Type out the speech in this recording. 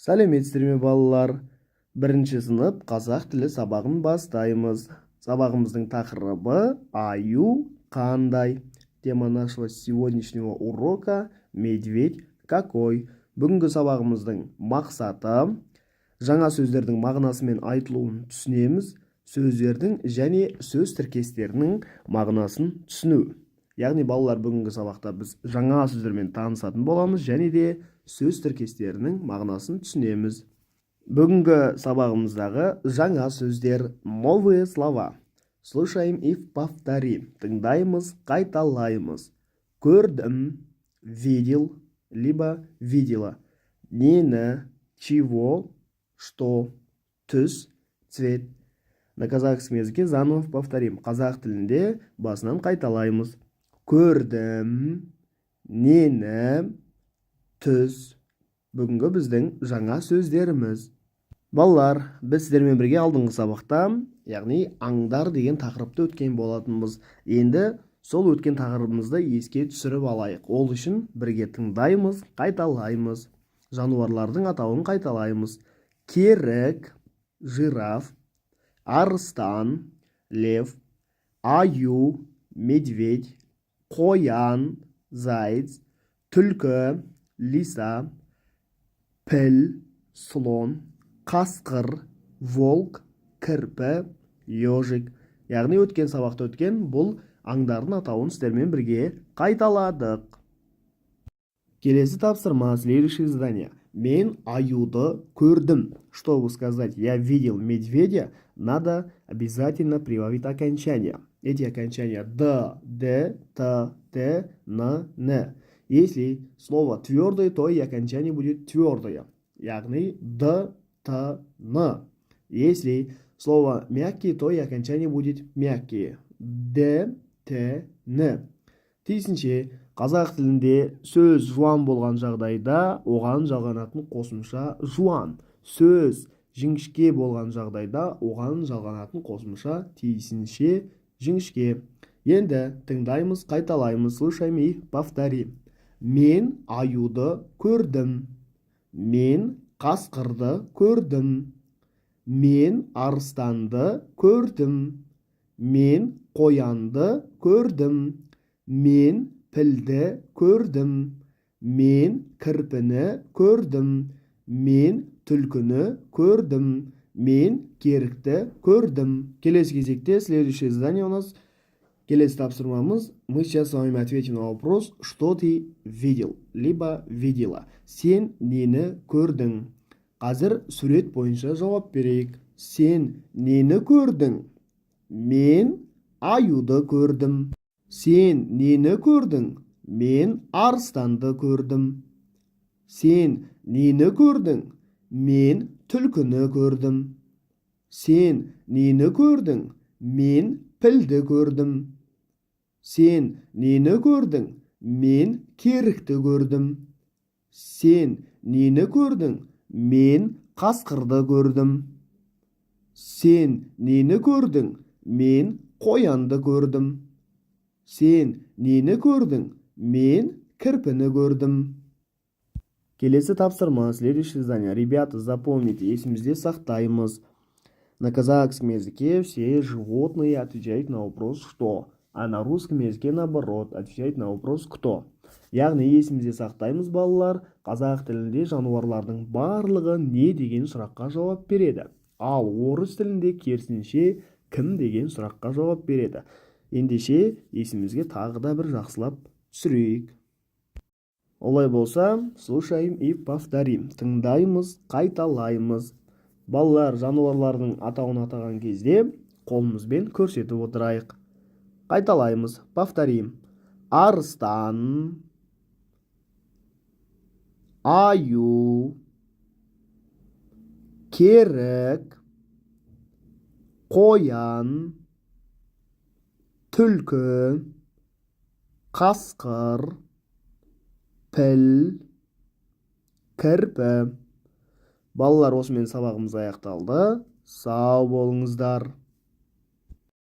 Сәлеметсіздер ме балалар? Бірінші сынып қазақ тілі сабағын бастаймыз. Сабағымыздың тақырыбы аю қандай. Тема нашего сегодняшнего урока медведь какой. Бүгінгі сабағымыздың мақсаты жаңа сөздердің мағынасы мен айтылуын түсінеміз, сөздердің және сөз тіркестерінің мағынасын түсіну. Яғни балалар, бүгінгі сабақта біз жаңа сөздермен танысатын боламыз және де сөз тіркестерінің мағынасын түсінеміз. Бүгінгі сабағымыздағы жаңа сөздер новые слова. Слушаем и повторим. Тыңдаймыз, қайталаймыз. Көрдім, видел, либо видела. Нені, чего, что, түс, цвет. На казахском языке заново повторим. Қазақ тілінде басынан қайталаймыз. Көрдім, нені, түс. Бүгінгі біздің жаңа сөздеріміз. Балалар, біз сіздермен бірге алдыңғы сабақта, яғни аңдар деген тақырыпты өткен болатынбыз. Енді сол өткен тақырыбымызды еске түсіріп алайық. Ол үшін бірге тыңдаймыз, қайталаймыз. Жануарлардың атауын қайталаймыз. Керік, жираф, арыстан, лев, аю, медведь, қоян, заяц, түлкі, лиса, піл, слон, қасқыр, волк, кірпі, ежик. Яғни өткен сабақта өткен бұл аңдардың атауын сіздермен бірге қайталадық. Келесі тапсырма, следующее задание. Мен аюды көрдім. Чтобы сказать «я видел медведя», надо обязательно прибавить окончания. Эти окончания «д», «д», «т», «т», «н», «н». Если слово твердое, то и окончание будет твердое. Яғни «д», «т», «н». Если слово мягкие, то и окончание будет мягкие. «д», «т», «н». Тиісінше, қазақ тілінде сөз жуан болған жағдайда оған жалғанатын қосымша жуан. Сөз жіңішке болған жағдайда оған жалғанатын қосымша тиісінше жіңішке. Енді тыңдаймыз, қайталаймыз. Слушаем и повторим. Мен аюды көрдім. Мен қасқырды көрдім. Мен арыстанды көрдім. Мен қоянды көрдім. Мен пілді көрдім. Мен кірпіні көрдім. Мен түлкіні көрдім. Мен керікті көрдім. Келесі кезекте следующее задание у нас. Келесі тапсырмамыз. Мы сейчас с вами ответим на вопрос, что ты видел, либо видела. Сен нені көрдің? Қазір сурет бойынша жауап берейік. Сен нені көрдің? Мен аюды көрдім. Сен нені көрдің? Мен арыстанды көрдім. Сен нені көрдің? Мен түлкіні көрдім. Сен нені көрдің? Мен пілді көрдім. Сен нені көрдің? Мен керікті көрдім. Сен нені көрдің? Мен қасқырды көрдім. Сен нені көрдің? Мен қоянды көрдім. Сен нені көрдің? Мен кірпіні көрдім. Келесі тапсырма, следующее задание. Ребята, запомните, есімізде сақтаймыз. На казахском языке все животные отвечают на вопрос «что?», а на русском языке наоборот, отвечают на вопрос «кто?». Яғни есімізде сақтаймыз, балалар, қазақ тілінде жануарлардың барлығы не деген сұраққа жауап береді. Ал орыс тілінде керісінше кім деген сұраққа жауап береді. Ендеше есімізге тағы да бір жақсылап түсірейік. Олай болса, слушаем и повторим. Тыңдаймыз, қайталаймыз. Балалар, жануарлардың атауын атаған кезде қолымызбен көрсетіп отырайық. Қайталаймыз, повторим. Арыстан, аю, керік, қоян, түлкі, қасқыр, піл, кірпі. Балалар, осымен сабағымыз аяқталды. Сау болыңыздар.